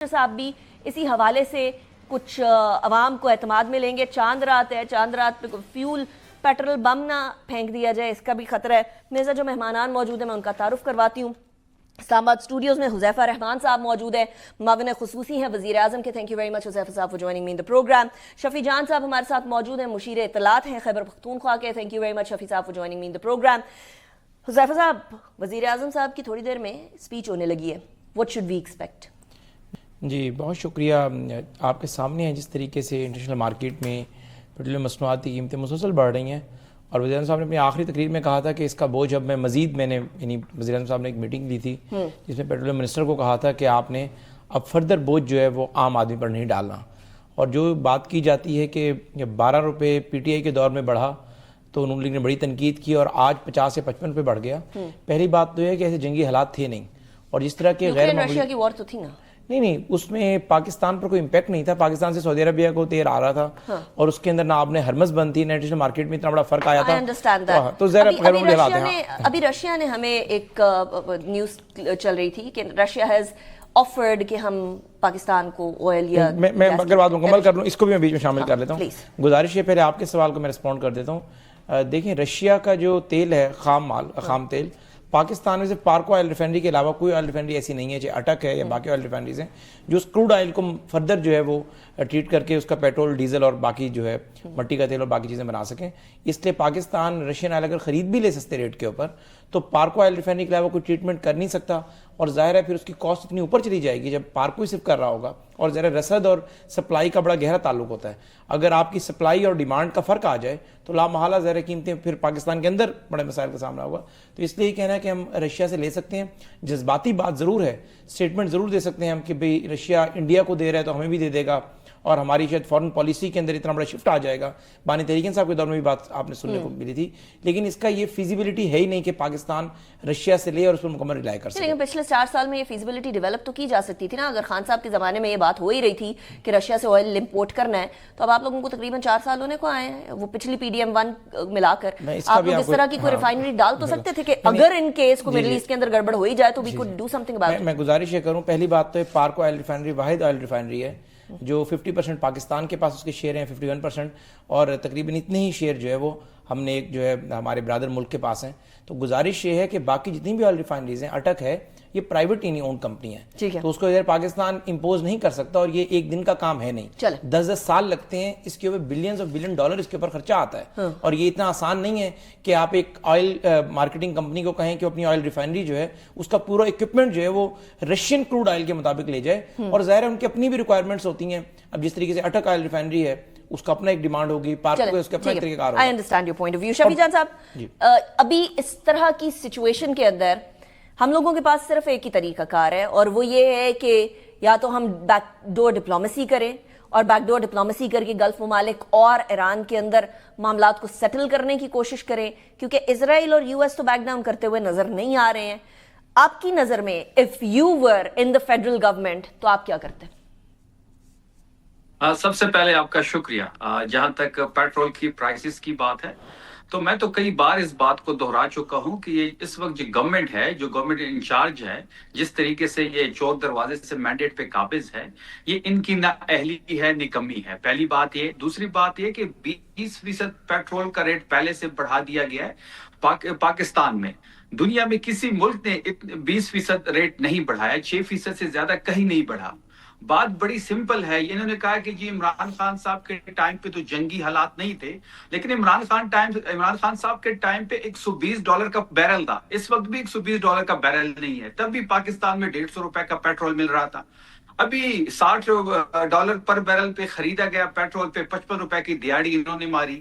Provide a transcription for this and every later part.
صاحب بھی اسی حوالے سے کچھ عوام کو اعتماد میں لیں گے. چاند رات ہے, چاند رات پہ فیول پیٹرول بم نہ پھینک دیا جائے, اس کا بھی خطرہ ہے. میرے جو مہمانان موجود ہیں میں ان کا تعارف کرواتی ہوں. اسلام آباد اسٹوڈیوز میں حذیفہ رحمان صاحب موجود ہیں, معاون خصوصی ہیں وزیر اعظم کے. Thank you very much Huzaifa صاحب for joining me in the programme. Shafi Jan صاحب ہمارے ساتھ موجود ہیں, مشیر اطلاعات ہیں خیبر پختونخوا کے. Thank you very much Shafi صاحب for joining me in the programme. Huzaifa صاحب, وزیر اعظم صاحب کی تھوڑی دیر میں اسپیچ ہونے لگی ہے, واٹ شوڈ وی ایکسپیکٹ؟ جی بہت شکریہ. آپ کے سامنے ہے جس طریقے سے انٹرنیشنل مارکیٹ میں پیٹرولیم مصنوعات کی قیمتیں مسلسل بڑھ رہی ہیں, اور وزیر اعظم صاحب نے اپنی آخری تقریر میں کہا تھا کہ اس کا بوجھ اب میں نے وزیر اعظم صاحب نے ایک میٹنگ لی تھی جس میں پیٹرولیم منسٹر کو کہا تھا کہ آپ نے اب فردر بوجھ جو ہے وہ عام آدمی پر نہیں ڈالنا. اور جو بات کی جاتی ہے کہ 12 روپے پی ٹی آئی کے دور میں بڑھا تو نون لیگ نے بڑی تنقید کی اور آج 50 سے 55 روپے بڑھ گیا. پہلی بات تو یہ ہے کہ ایسے جنگی حالات تھے نہیں, اور جس طرح کے غیر رشیا کی وار تو تھی نا, نہیں اس میں پاکستان پر کوئی امپیکٹ نہیں تھا. پاکستان سے سعودی عربیہ کو تیل آ رہا تھا اور اس کے اندر نہ آپ نے ہرمز بند تھی, انٹرنیشنل مارکیٹ میں اتنا بڑا فرق آیا تھا. تو ابھی رشیا نے ہمیں ایک نیوز چل رہی تھی کہ رشیا ہیز آفرڈ کہ ہم پاکستان کو آئل یا میں اگر بات مکمل کر لوں, اس کو بھی میں بیچ میں شامل کر لیتا ہوں. گزارش ہے پہلے آپ کے سوال کو میں رسپونڈ کر دیتا ہوں. دیکھیں رشیا کا جو تیل ہے, خام تیل, پاکستان میں صرف پارکو آئل ریفائنری کے علاوہ کوئی آئل ریفائنری ایسی نہیں ہے, چاہے اٹک ہے یا باقی آئل ریفائنریز ہیں, جو اس کروڈ آئل کو فردر جو ہے وہ ٹریٹ کر کے اس کا پیٹرول, ڈیزل اور باقی جو ہے مٹی کا تیل اور باقی چیزیں بنا سکیں. اس لیے پاکستان رشین آئل اگر خرید بھی لے سستے ریٹ کے اوپر تو پارکو آئل ریفائنری کے علاوہ کوئی ٹریٹمنٹ کر نہیں سکتا, اور ظاہر ہے پھر اس کی کاسٹ اتنی اوپر چلی جائے گی جب پارکو ہی صرف کر رہا ہوگا. اور ظاہر رسد اور سپلائی کا بڑا گہرا تعلق ہوتا ہے. اگر آپ کی سپلائی اور ڈیمانڈ کا فرق آ جائے تو لامحالہ ظاہر قیمتیں پھر پاکستان کے اندر بڑے مسائل کا سامنا ہوگا. تو اس لیے یہ کہنا ہے کہ ہم رشیا سے لے سکتے ہیں. جذباتی بات ضرور ہے, اسٹیٹمنٹ ضرور دے سکتے ہیں ہم کہ بھئی رشیا انڈیا کو دے رہا ہے تو ہمیں بھی دے دے گا, اور ہماری شاید فورن پالیسی کے اندر اتنا بڑا شفٹ آ جائے گا. بانی تحریک صاحب کے دور میں بھی بات آپ نے سننے کو ملی تھی, لیکن اس کا یہ فیزیبلٹی ہے ہی نہیں کہ پاکستان رشیا سے لے اور اس پر مکمل ریلائی کر سکے. لیکن پچھلے 4 سال میں یہ فیزیبلٹی ڈیولپ تو کی جا سکتی تھی نا. اگر خان صاحب کے زمانے میں یہ بات ہو ہی رہی تھی کہ رشیا سے آئل امپورٹ کرنا ہے, تو اب آپ لوگوں کو تقریباً 4 سال ہونے کو آئے ہیں, وہ پچھلی پی ڈی ایم 1 ملا کر آپ لوگ اس طرح کی کوئی ریفائنری ڈال تو سکتے تھے کہ اگر ان کیس کو مڈل ایسٹ کے اندر گڑبڑ ہو ہی جائے تو we could do something about. میں گزارش یہ کروں, پہلی بات تو پارکو آئل ریفائنری واحد آئل ریفائنری ہے جو 50% پاکستان کے پاس اس کے شیئر ہیں, 51%, اور تقریباً اتنے ہی شیئر جو ہے وہ ہم نے ایک جو ہے ہمارے برادر ملک کے پاس ہیں. تو گزارش یہ ہے کہ باقی جتنی بھی آئل ریفائنریز ہیں, اٹک ہے, یہ پرائیویٹ اون کمپنی ہے, تو اس کو ادھر پاکستان امپوز نہیں کر سکتا, اور یہ ایک دن کا کام ہے نہیں, 10 سال لگتے ہیں. اس کے اوپر بلینز آف بلین ڈالر اس کے اوپر خرچہ آتا ہے, اور یہ اتنا آسان نہیں ہے کہ آپ ایک آئل مارکیٹنگ کمپنی کو کہیں کہ اپنی آئل ریفائنری جو ہے اس کا پورا اکوپمنٹ جو ہے وہ رشین کروڈ آئل کے مطابق لے جائے. اور ظاہر ہے ان کی اپنی بھی ریکوائرمنٹس ہوتی ہیں. اب جس طریقے سے اٹک آئل ریفائنری ہے اس کا اپنا ایک ڈیمانڈ ہوگی, پارکو اس کا اپنا ایک طریقہ کار ہوگا. I understand your point of view. شفیع جان صاحب, ابھی اس طرح کی سچویشن کے اندر ہم لوگوں کے پاس صرف ایک ہی طریقہ کار ہے, اور وہ یہ ہے کہ یا تو ہم بیک ڈور ڈپلومیسی کریں, اور بیک ڈور ڈپلومیسی کر کے گلف ممالک اور ایران کے اندر معاملات کو سیٹل کرنے کی کوشش کریں, کیونکہ اسرائیل اور یو ایس تو بیک ڈاؤن کرتے ہوئے نظر نہیں آ رہے ہیں. آپ کی نظر میں if you were in the federal government تو آپ کیا کرتے ہیں؟ سب سے پہلے آپ کا شکریہ. جہاں تک پیٹرول کی پرائسز کی بات ہے تو میں تو کئی بار اس بات کو دہرا چکا ہوں کہ یہ اس وقت جو گورنمنٹ ہے, جو گورنمنٹ انچارج ہے, جس طریقے سے یہ چور دروازے سے مینڈیٹ پہ قابض ہے, یہ ان کی نہ اہلی ہے نکمی ہے. پہلی بات یہ. دوسری بات یہ کہ 20% پیٹرول کا ریٹ پہلے سے بڑھا دیا گیا ہے پاکستان میں. دنیا میں کسی ملک نے 20% ریٹ نہیں بڑھایا, 6% سے زیادہ کہیں نہیں بڑھا. بات بڑی سمپل ہے. انہوں نے کہا کہ جی عمران خان صاحب کے ٹائم پہ تو جنگی حالات نہیں تھے, لیکن عمران خان صاحب کے ٹائم پہ $120 کا بیرل تھا. اس وقت بھی $120 کا بیرل نہیں ہے. تب بھی پاکستان میں $150 کا پیٹرول مل رہا تھا. ابھی $60 پر بیرل پہ خریدا گیا پیٹرول پہ $55 کی دیہڑی انہوں نے ماری.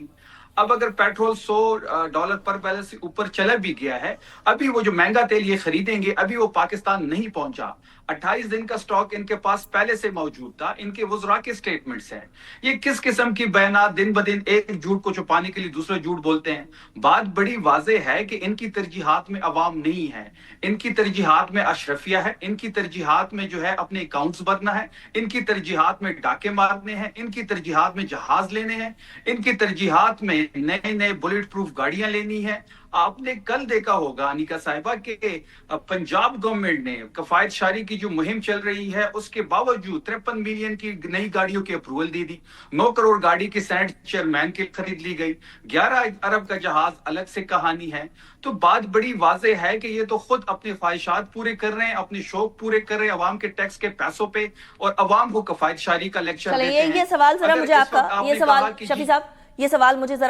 اب اگر پیٹرول $100 پر بیرل سے اوپر چلا بھی گیا ہے, ابھی وہ جو مہنگا تیل یہ خریدیں گے, ابھی وہ پاکستان نہیں پہنچا. 28 دن کا سٹاک ان کے پاس پہلے سے موجود تھا. ان کے وزراء کے سٹیٹمنٹس ہیں. یہ کس قسم کی بیانات, دن بدن ایک جھوٹ کو چھپانے کے لیے دوسرا جھوٹ بولتے ہیں. بات بڑی واضح ہے کہ ان کی ترجیحات میں عوام نہیں ہے, ان کی ترجیحات میں اشرفیہ ہے, ان کی ترجیحات میں جو ہے اپنے اکاؤنٹس بھرنا ہے, ان کی ترجیحات میں ڈاکے مارنے ہیں, ان کی ترجیحات میں جہاز لینے ہیں, ان کی ترجیحات میں نئے بلٹ پروف گاڑیاں لینی ہیں. آپ نے کل دیکھا ہوگا انیکا صاحبہ کہ پنجاب گورنمنٹ نے کفایت شاری کی جو مہم چل رہی ہے اس کے باوجود 53 ملین کی نئی گاڑیوں کی اپروول دی 9 کروڑ گاڑی کی سینٹ چیئرمین کی خرید لی گئی، 11 ارب کا جہاز الگ سے کہانی ہے. تو بات بڑی واضح ہے کہ یہ تو خود اپنے خواہشات پورے کر رہے ہیں، اپنے شوق پورے کر رہے ہیں عوام کے ٹیکس کے پیسوں پہ، اور عوام کو کفایت شاری کا لیکچر دیتے ہیں. یہ سوال ذرا مجھے آپ کا، یہ سوال شفیع صاحب، یہ سوال مجھے ذرا